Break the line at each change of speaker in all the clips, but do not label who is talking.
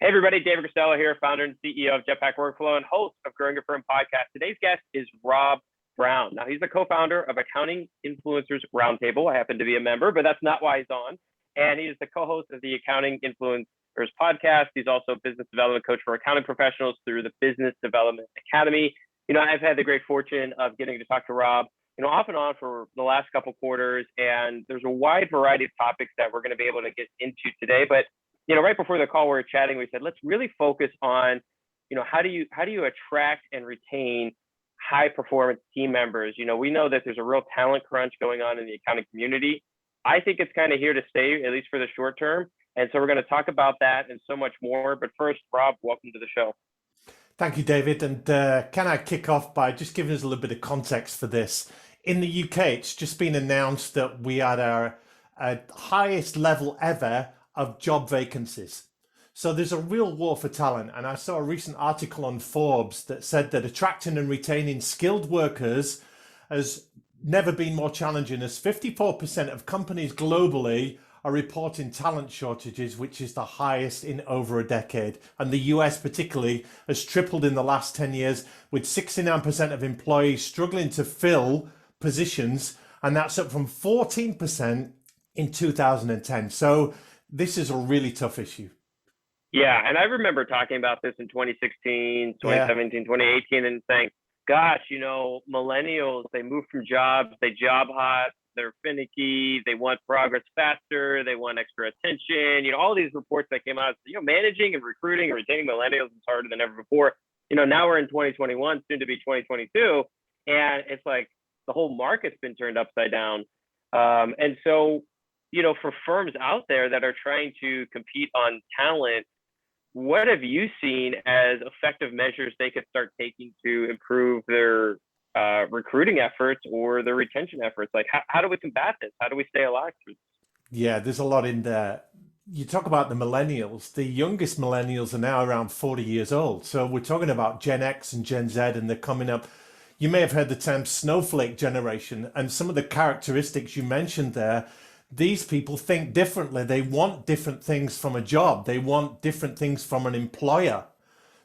Hey everybody, David Costello here, founder and CEO of Jetpack Workflow and host of Growing Your Firm podcast. Today's guest is Rob Brown. Now, he's the co-founder of Accounting Influencers Roundtable. I happen to be a member, but that's not why he's on. And he is the co-host of the Accounting Influencers podcast. He's also a business development coach for accounting professionals through the Business Development Academy. I've had the great fortune of getting to talk to Rob, off and on for the last couple quarters. And there's a wide variety of topics that we're going to be able to get into today. But right before the call, we were chatting. We said, let's really focus on, how do you attract and retain high performance team members? We know that there's a real talent crunch going on in the accounting community. I think it's kind of here to stay, at least for the short term. And so we're going to talk about that and so much more. But first, Rob, welcome to the show.
Thank you, David. And can I kick off by just giving us a little bit of context for this? In the UK, it's just been announced that we had our highest level ever of job vacancies. So there's a real war for talent. And I saw a recent article on Forbes that said that attracting and retaining skilled workers has never been more challenging, as 54% of companies globally are reporting talent shortages, which is the highest in over a decade. And the US particularly has tripled in the last 10 years, with 69% of employees struggling to fill positions. And that's up from 14% in 2010. So this is a really tough issue.
Yeah. And I remember talking about this in 2016, 2017, 2018, and saying, gosh, millennials, they move from jobs, they job hop, they're finicky, they want progress faster, they want extra attention, all these reports that came out, managing and recruiting and retaining millennials is harder than ever before. Now we're in 2021, soon to be 2022. And it's like the whole market's been turned upside down. And so, for firms out there that are trying to compete on talent, what have you seen as effective measures they could start taking to improve their recruiting efforts or their retention efforts? Like, how do we combat this? How do we stay alive through this?
Yeah, there's a lot in there. You talk about the millennials. The youngest millennials are now around 40 years old. So we're talking about Gen X and Gen Z, and they're coming up. You may have heard the term snowflake generation, and some of the characteristics you mentioned there. These people think differently. They want different things from a job. They want different things from an employer.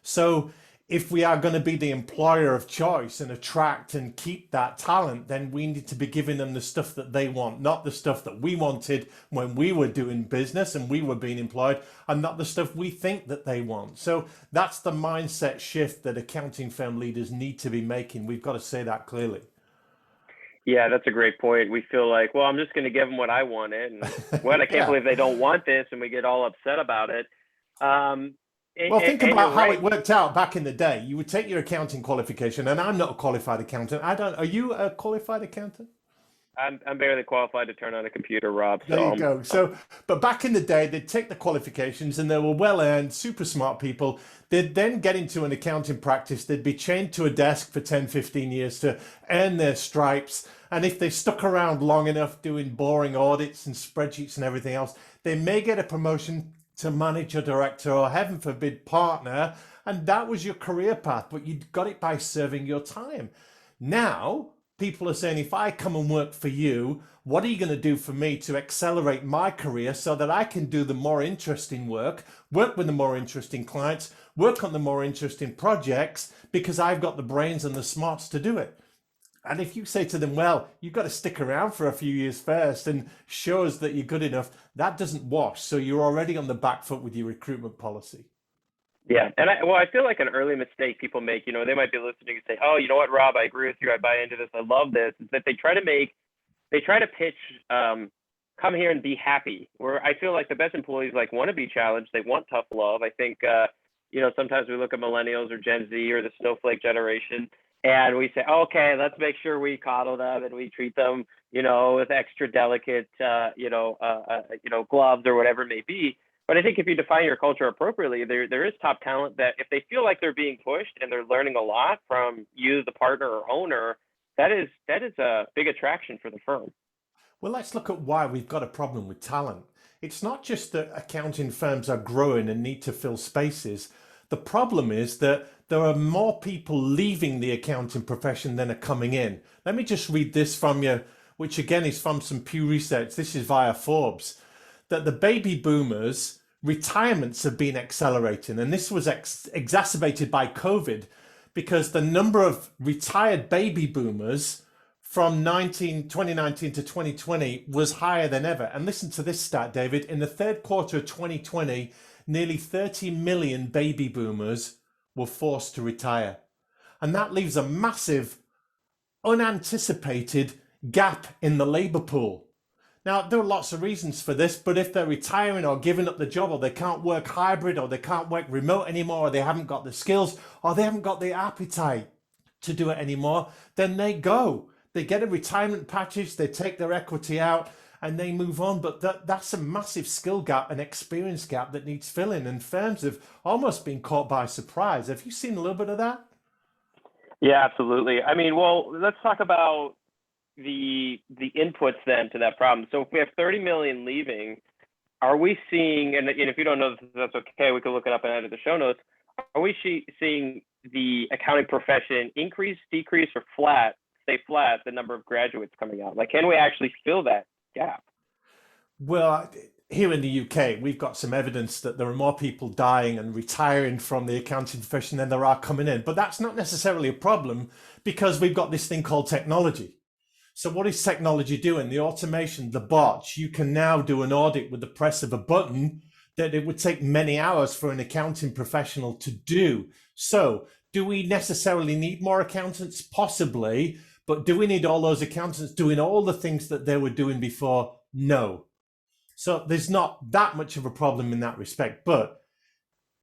So if we are going to be the employer of choice and attract and keep that talent, then we need to be giving them the stuff that they want, not the stuff that we wanted when we were doing business and we were being employed, and not the stuff we think that they want. So that's the mindset shift that accounting firm leaders need to be making. We've got to say that clearly.
Yeah, that's a great point. We feel like, well, I'm just going to give them what I wanted. And I can't believe they don't want this. And we get all upset about it.
Well, think about how it worked out back in the day. You would take your accounting qualification, and I'm not a qualified accountant. Are you a qualified accountant?
I'm barely qualified to turn on a computer, Rob.
So. There you go. So, but back in the day, they'd take the qualifications, and they were well-earned, super smart people. They'd then get into an accounting practice. They'd be chained to a desk for 10, 15 years to earn their stripes. And if they stuck around long enough doing boring audits and spreadsheets and everything else, they may get a promotion to manager, director, or heaven forbid, partner. And that was your career path, but you got it by serving your time. Now, people are saying, if I come and work for you, what are you going to do for me to accelerate my career so that I can do the more interesting work with the more interesting clients, work on the more interesting projects, because I've got the brains and the smarts to do it. And if you say to them, well, you've got to stick around for a few years first and show us that you're good enough, that doesn't wash. So you're already on the back foot with your recruitment policy.
Yeah. And I feel like an early mistake people make, they might be listening and say, oh, you know what, Rob, I agree with you. I buy into this. I love this. Is that they try to pitch, come here and be happy. Where I feel like the best employees want to be challenged. They want tough love. I think, sometimes we look at millennials or Gen Z or the snowflake generation, and we say, okay, let's make sure we coddle them and we treat them, with extra delicate, gloves or whatever it may be. But I think if you define your culture appropriately, there is top talent that if they feel like they're being pushed and they're learning a lot from you, the partner or owner, that is a big attraction for the firm.
Well, let's look at why we've got a problem with talent. It's not just that accounting firms are growing and need to fill spaces. The problem is that there are more people leaving the accounting profession than are coming in. Let me just read this from you, which again is from some Pew Research. This is via Forbes, that the baby boomers retirements have been accelerating, and this was exacerbated by COVID because the number of retired baby boomers from 2019 to 2020 was higher than ever. And listen to this stat, David. In the third quarter of 2020, nearly 30 million baby boomers were forced to retire. And that leaves a massive, unanticipated gap in the labor pool. Now, there are lots of reasons for this, but if they're retiring or giving up the job, or they can't work hybrid, or they can't work remote anymore, or they haven't got the skills, or they haven't got the appetite to do it anymore, then they go. They get a retirement package, they take their equity out, and they move on. But that's a massive skill gap and experience gap that needs filling, and firms have almost been caught by surprise. Have you seen a little bit of that?
Yeah, absolutely. I mean, well, let's talk about the inputs then to that problem. So if we have 30 million leaving, are we seeing, and if you don't know this, that's okay, we can look it up and add it to the show notes. Are we seeing the accounting profession increase, decrease, or stay flat, the number of graduates coming out? Like, can we actually fill that gap?
Well, here in the UK, we've got some evidence that there are more people dying and retiring from the accounting profession than there are coming in. But that's not necessarily a problem because we've got this thing called technology. So what is technology doing? The automation, the bots. You can now do an audit with the press of a button that it would take many hours for an accounting professional to do. So do we necessarily need more accountants? Possibly. But do we need all those accountants doing all the things that they were doing before? No. So there's not that much of a problem in that respect. But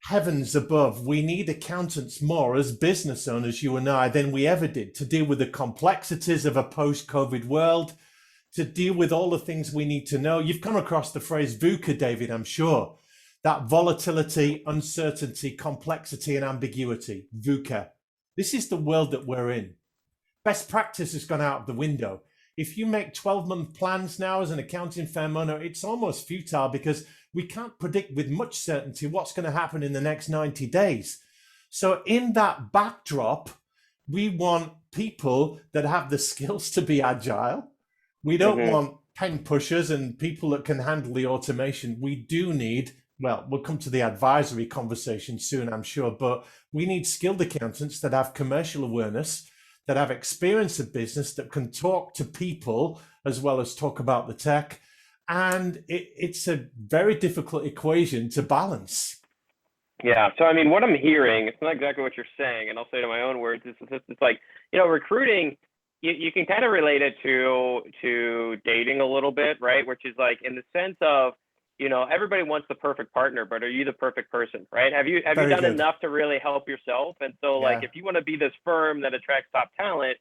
heavens above, we need accountants more as business owners, you and I, than we ever did to deal with the complexities of a post-COVID world, to deal with all the things we need to know. You've come across the phrase VUCA, David, I'm sure. That volatility, uncertainty, complexity, and ambiguity, VUCA. This is the world that we're in. Best practice has gone out of the window. If you make 12-month plans now as an accounting firm owner, it's almost futile because we can't predict with much certainty what's going to happen in the next 90 days. So in that backdrop, we want people that have the skills to be agile. We don't want pen pushers and people that can handle the automation. We do need, well, we'll come to the advisory conversation soon, I'm sure, but we need skilled accountants that have commercial awareness, that have experience of business, that can talk to people as well as talk about the tech. And it's a very difficult equation to balance.
Yeah. So, I mean, what I'm hearing, it's not exactly what you're saying, and I'll say it in my own words, it's like, recruiting, you can kind of relate it to dating a little bit, right? Which is like, in the sense of, everybody wants the perfect partner, but are you the perfect person, right? Have you done enough to really help yourself? And so, like, if you want to be this firm that attracts top talent,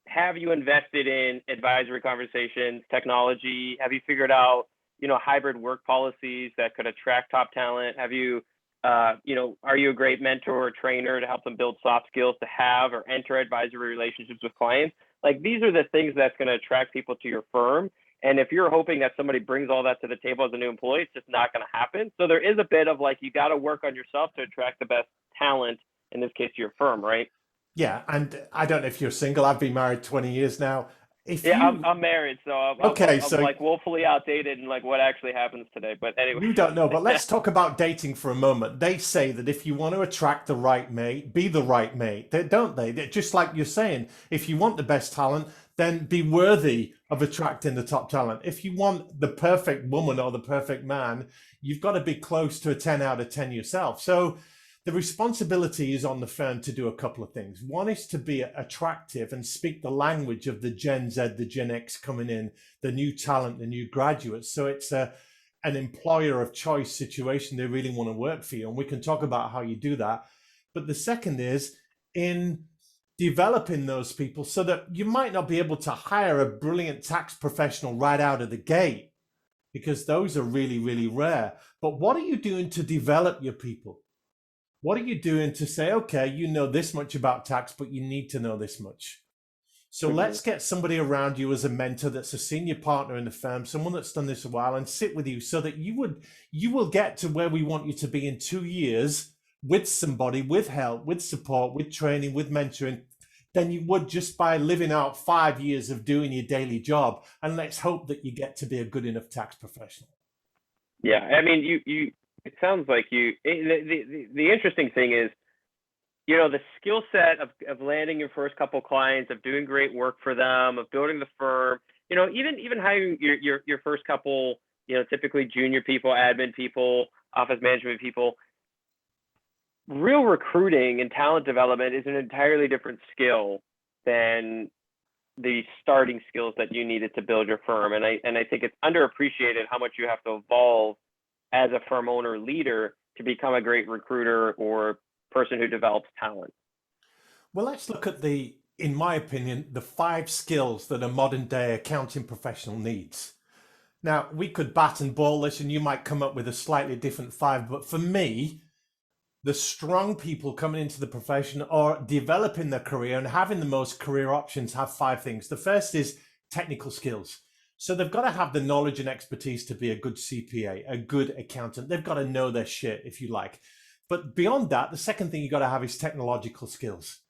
have you invested in advisory conversations, technology? Have you figured out, hybrid work policies that could attract top talent? Have you, are you a great mentor or trainer to help them build soft skills to have or enter advisory relationships with clients? Like, these are the things that's going to attract people to your firm. And if you're hoping that somebody brings all that to the table as a new employee, it's just not going to happen. So there is a bit of like, you got to work on yourself to attract the best talent, in this case, to your firm, right?
Yeah, and I don't know if you're single. I've been married 20 years now.
I'm married, so I'm like woefully outdated in like what actually happens today. But anyway,
you don't know. But let's talk about dating for a moment. They say that if you want to attract the right mate, be the right mate. Don't they? They're just like you're saying, if you want the best talent, then be worthy of attracting the top talent. If you want the perfect woman or the perfect man, you've got to be close to a 10 out of 10 yourself. So the responsibility is on the firm to do a couple of things. One is to be attractive and speak the language of the Gen Z, the Gen X coming in, the new talent, the new graduates. So it's an employer of choice situation. They really want to work for you. And we can talk about how you do that. But the second is in developing those people so that you might not be able to hire a brilliant tax professional right out of the gate, because those are really, really rare. But what are you doing to develop your people? What are you doing to say, okay, you know this much about tax, but you need to know this much? So let's get somebody around you as a mentor that's a senior partner in the firm, someone that's done this a while, and sit with you so that you will get to where we want you to be in 2 years with somebody, with help, with support, with training, with mentoring, than you would just by living out 5 years of doing your daily job. And let's hope that you get to be a good enough tax professional.
Yeah, I mean, It sounds like the interesting thing is, the skill set of landing your first couple clients, of doing great work for them, of building the firm, even hiring your first couple, typically junior people, admin people, office management people. Real recruiting and talent development is an entirely different skill than the starting skills that you needed to build your firm. And I think it's underappreciated how much you have to evolve as a firm owner leader to become a great recruiter or person who develops talent.
Well, let's look at in my opinion, the 5 skills that a modern day accounting professional needs. Now, we could bat and ball this and you might come up with a slightly different 5, but for me, the strong people coming into the profession or developing their career and having the most career options have 5 things. The first is technical skills. So they've got to have the knowledge and expertise to be a good CPA, a good accountant. They've got to know their shit, if you like. But beyond that, the second thing you've got to have is technological skills.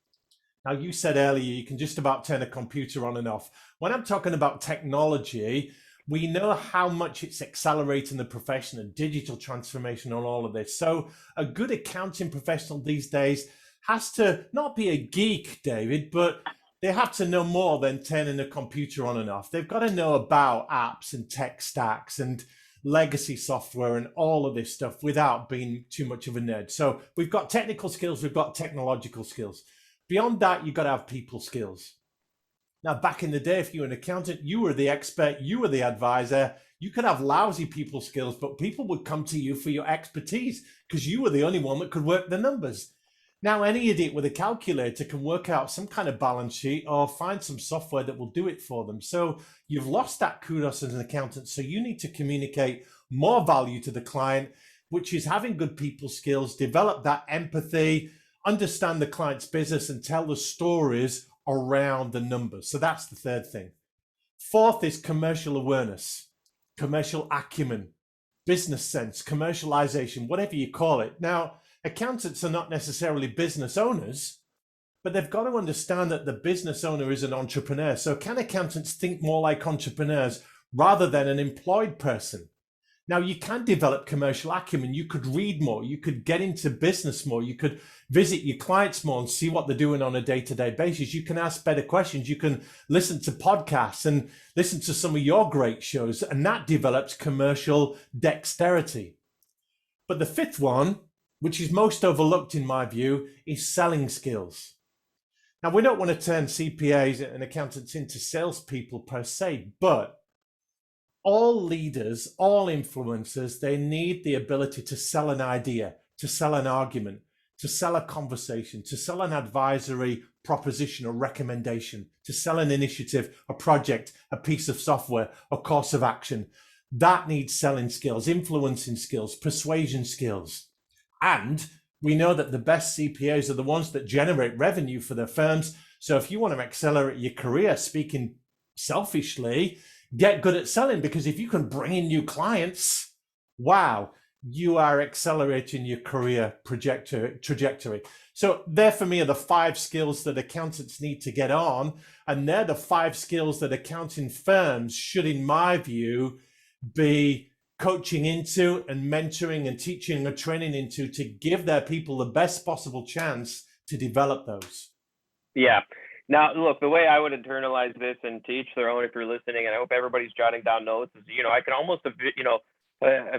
Now, you said earlier, you can just about turn a computer on and off. When I'm talking about technology, we know how much it's accelerating the profession and digital transformation on all of this. So a good accounting professional these days has to not be a geek, David, but they have to know more than turning a computer on and off. They've got to know about apps and tech stacks and legacy software and all of this stuff without being too much of a nerd. So we've got technical skills, we've got technological skills. Beyond that, you've got to have people skills. Now, back in the day, if you were an accountant, you were the expert, you were the advisor. You could have lousy people skills, but people would come to you for your expertise because you were the only one that could work the numbers. Now, any idiot with a calculator can work out some kind of balance sheet or find some software that will do it for them. So you've lost that kudos as an accountant. So you need to communicate more value to the client, which is having good people skills, develop that empathy, understand the client's business and tell the stories around the numbers. So that's the third thing. Fourth is commercial awareness, commercial acumen, business sense, commercialization, whatever you call it. Now, accountants are not necessarily business owners, but they've got to understand that the business owner is an entrepreneur. So can accountants think more like entrepreneurs rather than an employed person? Now, you can develop commercial acumen. You could read more. You could get into business more. You could visit your clients more and see what they're doing on a day-to-day basis. You can ask better questions. You can listen to podcasts and listen to some of your great shows, and that develops commercial dexterity. But the fifth one, which is most overlooked in my view, is selling skills. Now, we don't want to turn CPAs and accountants into salespeople per se, but all leaders, all influencers, they need the ability to sell an idea, to sell an argument, to sell a conversation, to sell an advisory proposition or recommendation, to sell an initiative, a project, a piece of software, a course of action. That needs selling skills, influencing skills, persuasion skills. And we know that the best CPAs are the ones that generate revenue for their firms. So if you want to accelerate your career, speaking selfishly, get good at selling, because if you can bring in new clients, wow, you are accelerating your career trajectory. So there for me are the 5 skills that accountants need to get on. And they're the 5 skills that accounting firms should, in my view, be coaching into and mentoring and teaching and training into to give their people the best possible chance to develop those.
Yeah. Now, look, the way I would internalize this, and to each their own if you're listening, and I hope everybody's jotting down notes, is, I can almost,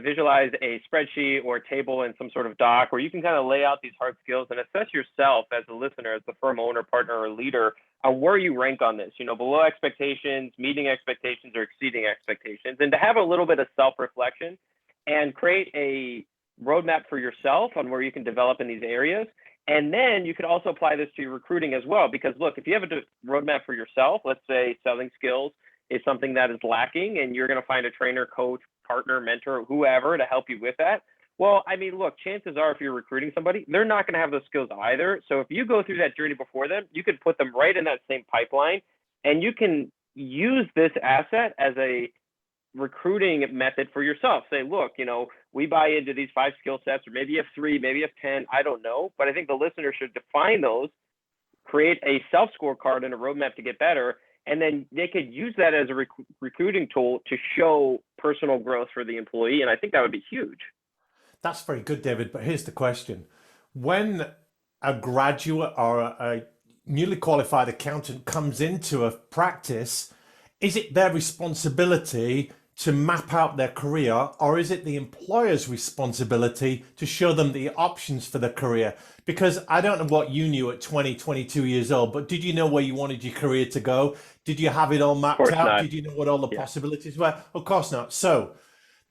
visualize a spreadsheet or a table in some sort of doc where you can kind of lay out these hard skills and assess yourself as a listener, as the firm owner, partner, or leader on where you rank on this, below expectations, meeting expectations, or exceeding expectations, and to have a little bit of self-reflection and create a roadmap for yourself on where you can develop in these areas. And then you could also apply this to your recruiting as well, because look, if you have a roadmap for yourself, let's say selling skills is something that is lacking and you're going to find a trainer, coach, partner, mentor, whoever to help you with that. Well, I mean, look, chances are if you're recruiting somebody, they're not going to have those skills either. So if you go through that journey before them, you could put them right in that same pipeline, and you can use this asset as a recruiting method for yourself. Say, look, we buy into these 5 skill sets, or maybe you have 3, maybe you have 10, I don't know. But I think the listener should define those, create a self-scorecard and a roadmap to get better. And then they could use that as a recruiting tool to show personal growth for the employee. And I think that would be huge.
That's very good, David. But here's the question. When a graduate or a newly qualified accountant comes into a practice, is it their responsibility to map out their career, or is it the employer's responsibility to show them the options for their career? Because I don't know what you knew at 20, 22 years old, but did you know where you wanted your career to go? Did you have it all
Of
mapped
course
out?
not.
Did you know what all the
Yeah.
possibilities were? Of course not. So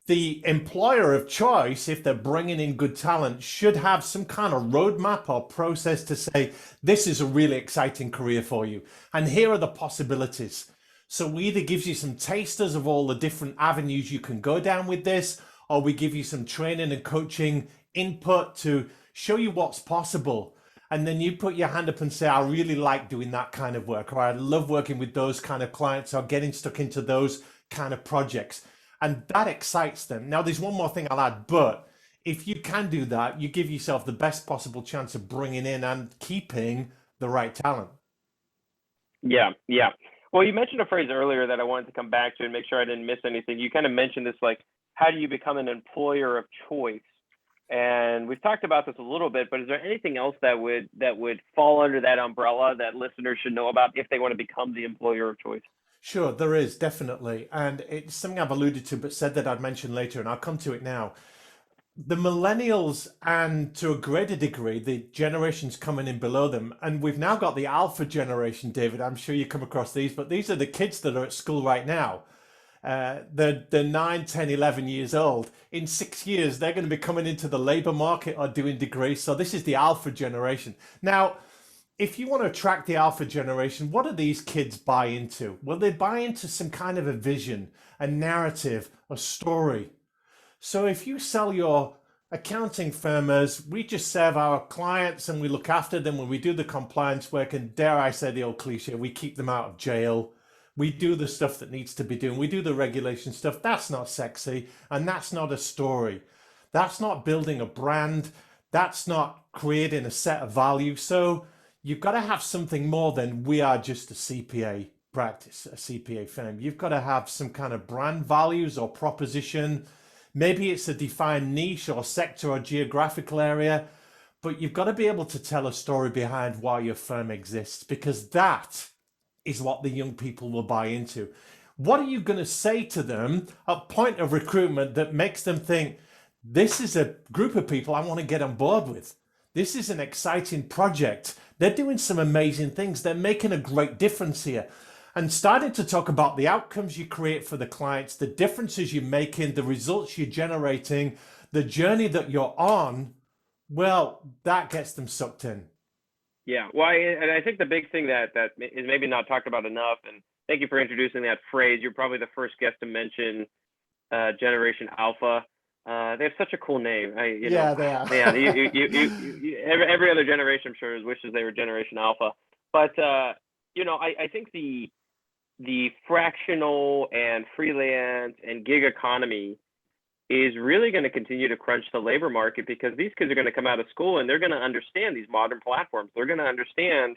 the employer of choice, if they're bringing in good talent, should have some kind of roadmap or process to say, this is a really exciting career for you. And here are the possibilities. So we either gives you some tasters of all the different avenues you can go down with this, or we give you some training and coaching input to show you what's possible. And then you put your hand up and say, I really like doing that kind of work, or I love working with those kind of clients, or getting stuck into those kind of projects. And that excites them. Now, there's one more thing I'll add, but if you can do that, you give yourself the best possible chance of bringing in and keeping the right talent.
Yeah, yeah. Well, you mentioned a phrase earlier that I wanted to come back to and make sure I didn't miss anything. You kind of mentioned this, like, how do you become an employer of choice? And we've talked about this a little bit, but is there anything else that would fall under that umbrella that listeners should know about if they want to become the employer of choice?
Sure, there is definitely. And it's something I've alluded to, but said that I'd mention later, and I'll come to it now. The millennials, and to a greater degree, the generations coming in below them, and we've now got the alpha generation, David. I'm sure you come across these, but these are the kids that are at school right now. They're 9, 10, 11 years old. In 6 years, they're going to be coming into the labor market or doing degrees. So this is the alpha generation. Now, if you want to attract the alpha generation, what do these kids buy into? Well, they buy into some kind of a vision, a narrative, a story. So if you sell your accounting firm as we just serve our clients and we look after them when we do the compliance work, and dare I say the old cliche, we keep them out of jail. We do the stuff that needs to be done. We do the regulation stuff. That's not sexy, and that's not a story. That's not building a brand. That's not creating a set of values. So you've got to have something more than we are just a CPA practice, a CPA firm. You've got to have some kind of brand values or proposition. Maybe it's a defined niche or sector or geographical area, but you've got to be able to tell a story behind why your firm exists, because that is what the young people will buy into. What are you going to say to them at point of recruitment that makes them think, this is a group of people I want to get on board with? This is an exciting project. They're doing some amazing things. They're making a great difference here. And starting to talk about the outcomes you create for the clients, the differences you're making, the results you're generating, the journey that you're on, well, that gets them sucked in.
Yeah, well, and I think the big thing that is maybe not talked about enough, and thank you for introducing that phrase. You're probably the first guest to mention Generation Alpha. They have such a cool name.
Yeah, they are.
Man, every other generation, I'm sure, wishes they were Generation Alpha. But I think the fractional and freelance and gig economy is really going to continue to crunch the labor market, because these kids are going to come out of school and they're going to understand these modern platforms. They're going to understand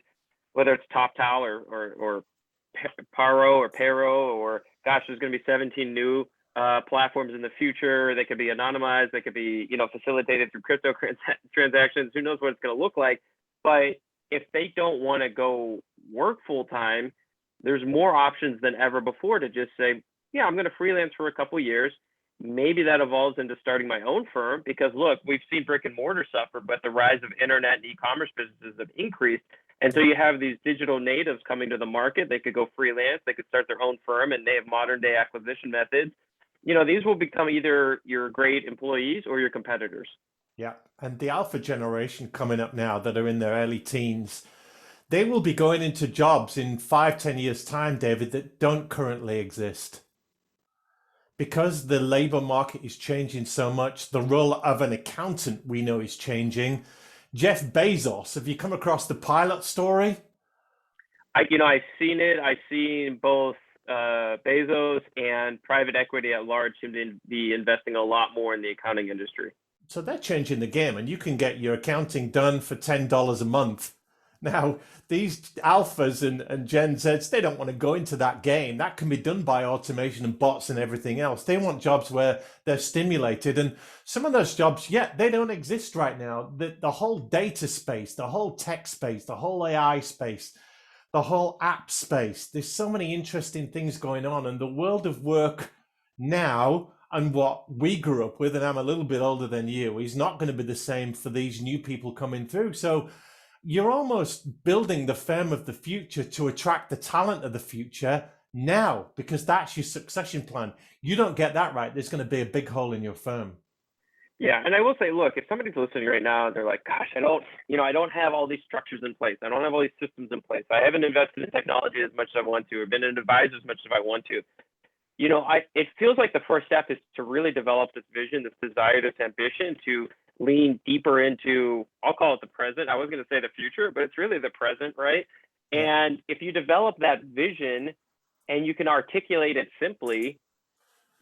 whether it's TopTal or Paro or Payro, or gosh, there's going to be 17 new platforms in the future. They could be anonymized. They could be, facilitated through crypto transactions. Who knows what it's going to look like? But if they don't want to go work full time, there's more options than ever before to just say, yeah, I'm going to freelance for a couple of years. Maybe that evolves into starting my own firm, because look, we've seen brick and mortar suffer, but the rise of internet and e-commerce businesses have increased. And so you have these digital natives coming to the market. They could go freelance, they could start their own firm, and they have modern day acquisition methods. These will become either your great employees or your competitors.
Yeah. And the alpha generation coming up now that are in their early teens, they will be going into jobs in 5, 10 years' time, David, that don't currently exist. Because the labor market is changing so much, the role of an accountant we know is changing. Jeff Bezos, have you come across the pilot story?
I've seen it. I've seen both Bezos and private equity at large seem to be investing a lot more in the accounting industry.
So they're changing the game, and you can get your accounting done for $10 a month Now, these alphas and Gen Zs, they don't want to go into that game. That can be done by automation and bots and everything else. They want jobs where they're stimulated. And some of those jobs, yeah, they don't exist right now. The whole data space, the whole tech space, the whole AI space, the whole app space, there's so many interesting things going on. And the world of work now and what we grew up with, and I'm a little bit older than you, is not going to be the same for these new people coming through. So you're almost building the firm of the future to attract the talent of the future now, because that's your succession plan. You don't get that right, there's going to be a big hole in your firm.
Yeah, and I will say, look, if somebody's listening right now, they're like, gosh, I don't have all these structures in place. I don't have all these systems in place. I haven't invested in technology as much as I want to, or been an advisor as much as I want to. It feels like the first step is to really develop this vision, this desire, this ambition to lean deeper into, I'll call it the present. I was going to say the future, but it's really the present, right?
Yeah.
And if you develop that vision and you can articulate it simply,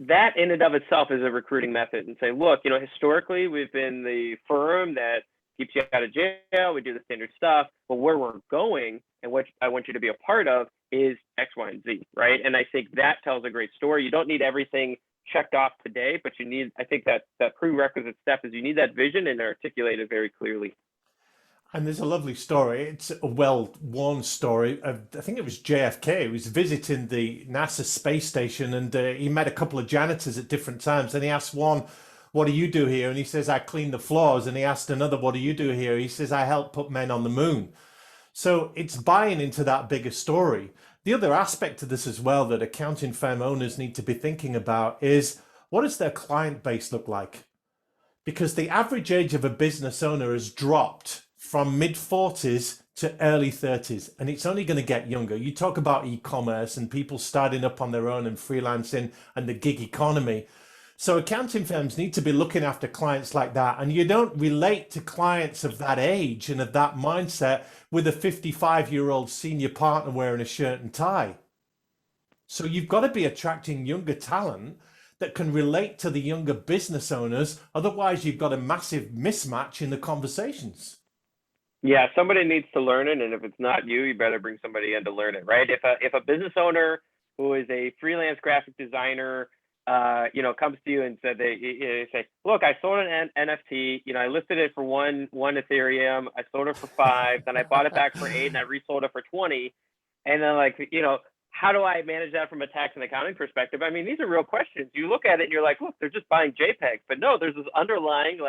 that in and of itself is a recruiting method. And say, look, historically we've been the firm that keeps you out of jail. We do the standard stuff, but where we're going and what I want you to be a part of is X, Y, and Z, right? And I think that tells a great story. You don't need everything checked off today, but you need, I think that prerequisite step is you need that vision and articulate it very clearly.
And there's a lovely story. It's a well-worn story. I think it was JFK. He was visiting the NASA space station, and he met a couple of janitors at different times. And he asked one, "What do you do here?" And he says, "I clean the floors." And he asked another, "What do you do here?" He says, "I help put men on the moon." So it's buying into that bigger story. The other aspect of this as well that accounting firm owners need to be thinking about is, what does their client base look like? Because the average age of a business owner has dropped from mid 40s to early 30s, and it's only going to get younger. You talk about e-commerce and people starting up on their own and freelancing and the gig economy. So accounting firms need to be looking after clients like that. And you don't relate to clients of that age and of that mindset with a 55-year-old senior partner wearing a shirt and tie. So you've got to be attracting younger talent that can relate to the younger business owners. Otherwise, you've got a massive mismatch in the conversations.
Yeah, somebody needs to learn it, and if it's not you, you better bring somebody in to learn it, right? If a business owner who is a freelance graphic designer, comes to you and said they say, look, I sold an NFT, I listed it for one Ethereum, I sold it for 5, then I bought it back for 8, and I resold it for 20, and then how do I manage that from a tax and accounting perspective? I mean, these are real questions. You look at it and you're like, look, they're just buying JPEGs, but no, there's this underlying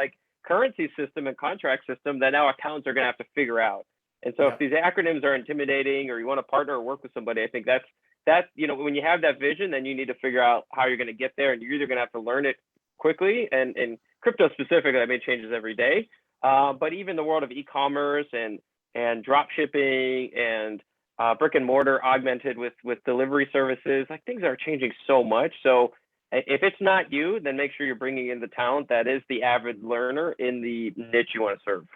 currency system and contract system that now accountants are going to have to figure out. And so if these acronyms are intimidating, or you want to partner or work with somebody, I think that's when you have that vision, then you need to figure out how you're going to get there, and you're either going to have to learn it quickly, and crypto specifically, I mean, changes every day. But even the world of e-commerce and drop shipping and brick and mortar augmented with delivery services, things are changing so much. So if it's not you, then make sure you're bringing in the talent that is the avid learner in the niche you want to serve.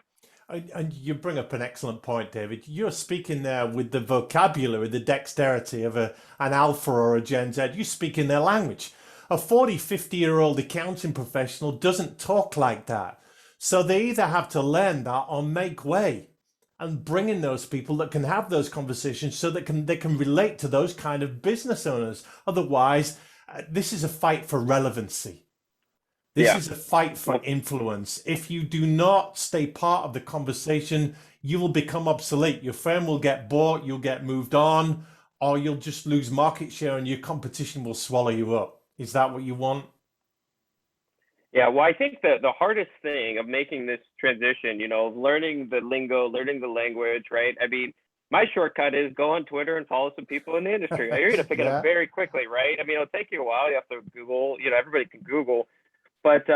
And you bring up an excellent point, David. You're speaking there with the vocabulary, the dexterity of an alpha or a Gen Z. You speak in their language. A 40, 50-year-old accounting professional doesn't talk like that. So they either have to learn that or make way, and bring in those people that can have those conversations so that they can relate to those kind of business owners. Otherwise, this is a fight for relevancy. This is a fight for influence. If you do not stay part of the conversation, you will become obsolete. Your firm will get bought, you'll get moved on, or you'll just lose market share and your competition will swallow you up. Is that what you want?
Yeah, well, I think the hardest thing of making this transition, learning the lingo, learning the language, right? I mean, my shortcut is go on Twitter and follow some people in the industry. You're going to pick it up very quickly, right? I mean, it'll take you a while. You have to Google, everybody can Google. But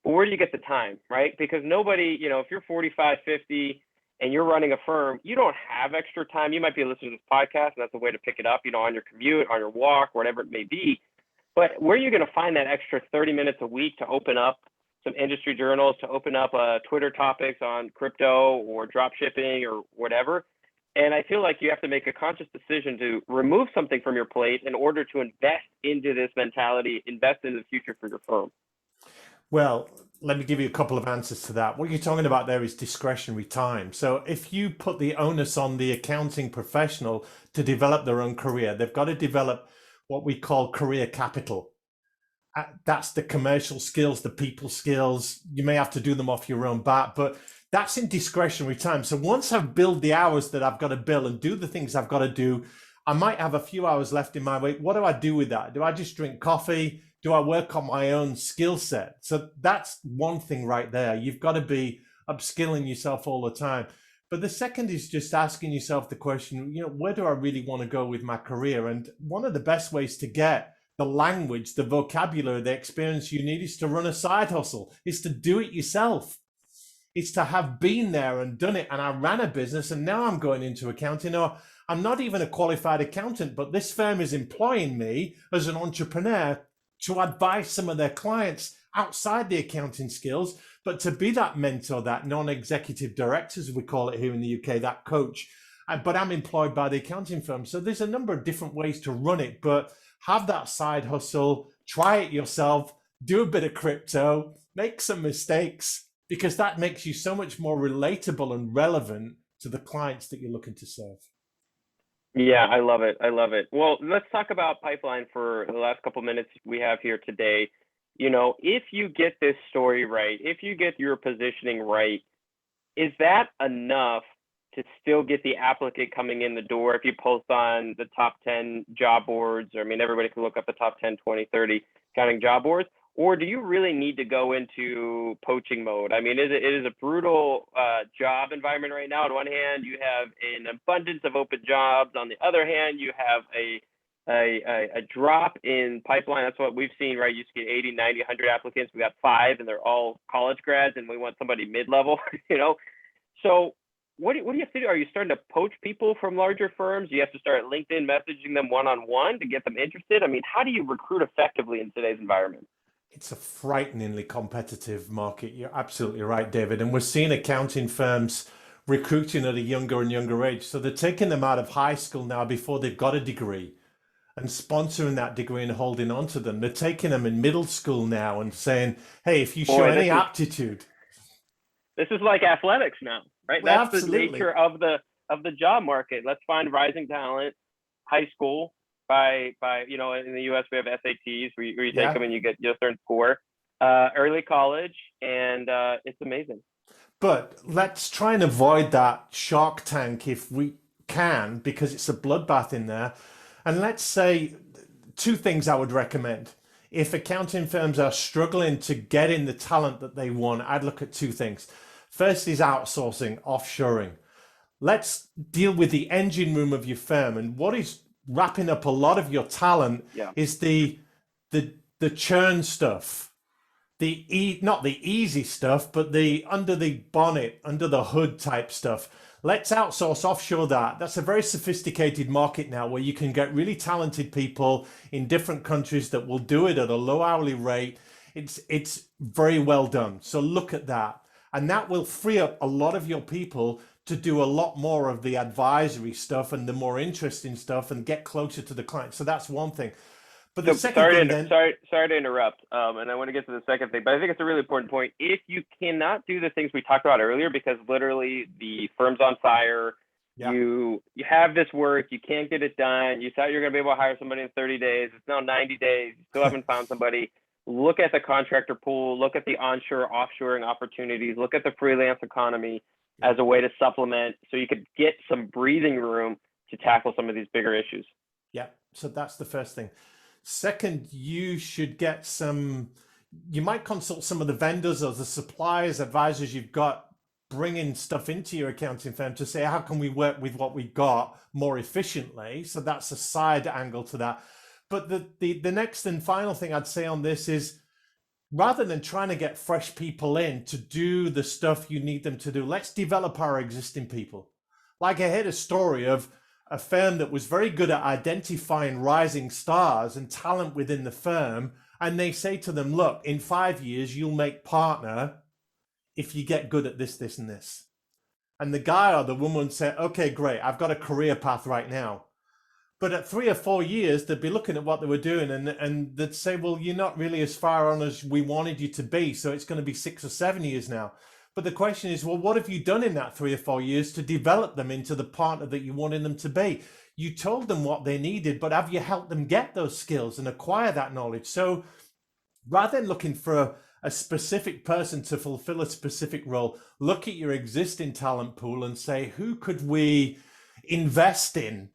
where do you get the time, right? Because nobody, if you're 45, 50, and you're running a firm, you don't have extra time. You might be listening to this podcast, and that's a way to pick it up, on your commute, on your walk, whatever it may be. But where are you going to find that extra 30 minutes a week to open up some industry journals, to open up Twitter topics on crypto or drop shipping or whatever? And I feel like you have to make a conscious decision to remove something from your plate in order to invest into this mentality, invest in the future for your firm.
Well, let me give you a couple of answers to that. What you're talking about there is discretionary time. So if you put the onus on the accounting professional to develop their own career, they've got to develop what we call career capital. That's the commercial skills, the people skills. You may have to do them off your own bat, but that's in discretionary time. So once I've billed the hours that I've got to bill and do the things I've got to do, I might have a few hours left in my week. What do I do with that? Do I just drink coffee? Do I work on my own skill set? So that's one thing right there. You've got to be upskilling yourself all the time. But the second is just asking yourself the question, where do I really want to go with my career? And one of the best ways to get the language, the vocabulary, the experience you need is to run a side hustle, is to do it yourself. It's to have been there and done it. And I ran a business and now I'm going into accounting, or I'm not even a qualified accountant, but this firm is employing me as an entrepreneur to advise some of their clients outside the accounting skills, but to be that mentor, that non-executive director, as we call it here in the UK, that coach. But I'm employed by the accounting firm. So there's a number of different ways to run it, but have that side hustle, try it yourself, do a bit of crypto, make some mistakes, because that makes you so much more relatable and relevant to the clients that you're looking to serve.
Yeah, I love it. I love it. Well, let's talk about pipeline for the last couple minutes we have here today. If you get this story right, if you get your positioning right, is that enough to still get the applicant coming in the door if you post on the top 10 job boards? I mean, everybody can look up the top 10, 20, 30 counting job boards. Or do you really need to go into poaching mode? I mean, it is a brutal job environment right now. On one hand, you have an abundance of open jobs. On the other hand, you have a drop in pipeline. That's what we've seen, right? You used to get 80, 90, 100 applicants. We got 5 and they're all college grads and we want somebody mid-level, So what do you have to do? Are you starting to poach people from larger firms? You have to start LinkedIn messaging them one-on-one to get them interested? I mean, how do you recruit effectively in today's environment?
It's a frighteningly competitive market. You're absolutely right, David. And we're seeing accounting firms recruiting at a younger and younger age. So they're taking them out of high school now before they've got a degree and sponsoring that degree and holding on to them. They're taking them in middle school now and saying, hey, if you show any aptitude.
This is like athletics now, right?
Well,
that's
absolutely.
The nature of the job market. Let's find rising talent, high school. By in the US we have SATs where you take them and you get a certain score. Early college, and it's amazing.
But let's try and avoid that Shark Tank if we can, because it's a bloodbath in there. And let's say 2 things I would recommend. If accounting firms are struggling to get in the talent that they want, I'd look at 2 things. First is outsourcing, offshoring. Let's deal with the engine room of your firm. And what is wrapping up a lot of your talent is the churn stuff, not the easy stuff, but the under the bonnet, under the hood type stuff. Let's outsource, offshore that. That's a very sophisticated market now where you can get really talented people in different countries that will do it at a low hourly rate. It's very well done. So look at that. And that will free up a lot of your people to do a lot more of the advisory stuff and the more interesting stuff and get closer to the client. So that's one thing. But the second thing
sorry to interrupt. And I want to get to the second thing, but I think it's a really important point. If you cannot do the things we talked about earlier, because literally the firm's on fire, you have this work, you can't get it done. You thought you were going to be able to hire somebody in 30 days. It's now 90 days. You still haven't found somebody. Look at the contractor pool, look at the onshore, offshoring opportunities, look at the freelance economy as a way to supplement so you could get some breathing room to tackle some of these bigger issues.
Yeah, so that's the first thing. Second, you should get you might consult some of the vendors or the suppliers, advisors you've got bringing stuff into your accounting firm to say, how can we work with what we've got more efficiently? So that's a side angle to that. But the next and final thing I'd say on this is, rather than trying to get fresh people in to do the stuff you need them to do, let's develop our existing people. Like I heard a story of a firm that was very good at identifying rising stars and talent within the firm. And they say to them, look, in 5 years, you'll make partner if you get good at this, this, and this. And the guy or the woman said, okay, great. I've got a career path right now. But at 3 or 4 years, they'd be looking at what they were doing and they'd say, well, you're not really as far on as we wanted you to be. So it's going to be 6 or 7 years now. But the question is, well, what have you done in that 3 or 4 years to develop them into the partner that you wanted them to be? You told them what they needed, but have you helped them get those skills and acquire that knowledge? So rather than looking for a specific person to fulfill a specific role, look at your existing talent pool and say, who could we invest in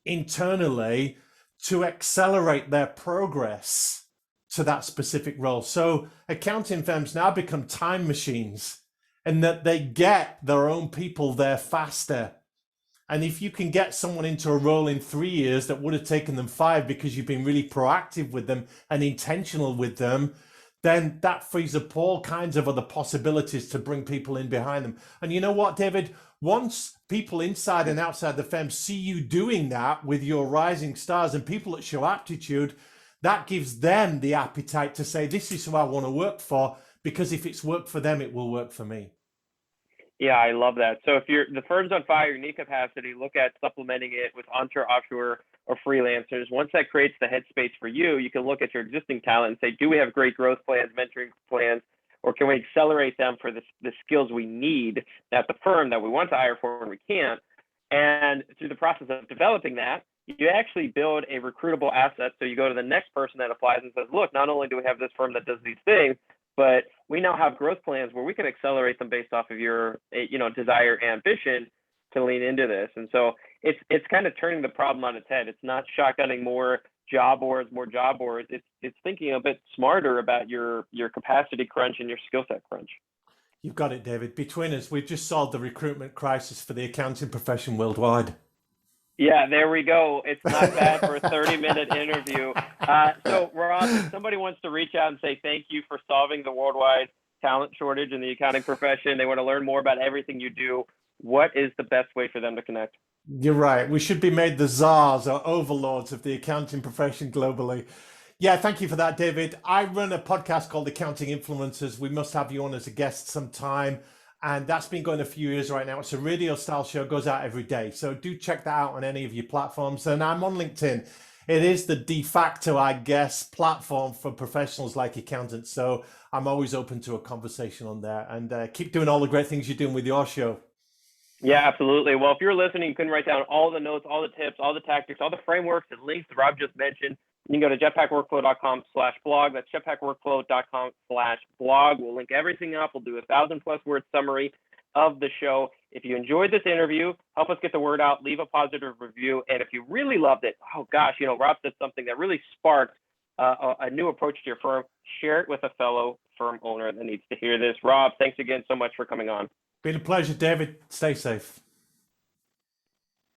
internally to accelerate their progress to that specific role? So accounting firms now become time machines, and that they get their own people there faster. And if you can get someone into a role in 3 years that would have taken them 5 because you've been really proactive with them and intentional with them, then that frees up all kinds of other possibilities to bring people in behind them. And you know what, David? Once people inside and outside the firm see you doing that with your rising stars and people that show aptitude, that gives them the appetite to say, this is who I want to work for, because if it's worked for them, it will work for me.
Yeah, I love that. So if the firm's on fire, you need capacity, look at supplementing it with onshore, offshore, or freelancers. Once that creates the headspace for you, you can look at your existing talent and say, do we have great growth plans, mentoring plans, or can we accelerate them for the skills we need at the firm that we want to hire for and we can't? And through the process of developing that, you actually build a recruitable asset. So you go to the next person that applies and says, look, not only do we have this firm that does these things, but we now have growth plans where we can accelerate them based off of your, desire, ambition to lean into this. And so it's kind of turning the problem on its head. It's not shotgunning more job boards. It's thinking a bit smarter about your capacity crunch and your skill set crunch.
You've got it, David. Between us, we've just solved the recruitment crisis for the accounting profession worldwide.
Yeah, there we go. It's not bad for a 30-minute interview. So, Rob, if somebody wants to reach out and say thank you for solving the worldwide talent shortage in the accounting profession, they want to learn more about everything you do, what is the best way for them to connect?
You're right. We should be made the czars or overlords of the accounting profession globally. Yeah, thank you for that, David. I run a podcast called Accounting Influencers. We must have you on as a guest sometime. And that's been going a few years right now. It's a radio style show, goes out every day. So do check that out on any of your platforms. And I'm on LinkedIn. It is the de facto, I guess, platform for professionals like accountants. So I'm always open to a conversation on there. And keep doing all the great things you're doing with your show.
Yeah, absolutely. Well, if you're listening, you can write down all the notes, all the tips, all the tactics, all the frameworks and links that Rob just mentioned. You can go to jetpackworkflow.com/blog. That's jetpackworkflow.com/blog. We'll link everything up. We'll do a 1,000+ word summary of the show. If you enjoyed this interview, help us get the word out, leave a positive review. And if you really loved it, oh gosh, Rob said something that really sparked a new approach to your firm. Share it with a fellow firm owner that needs to hear this. Rob, thanks again so much for coming on.
Been a pleasure, David. Stay safe.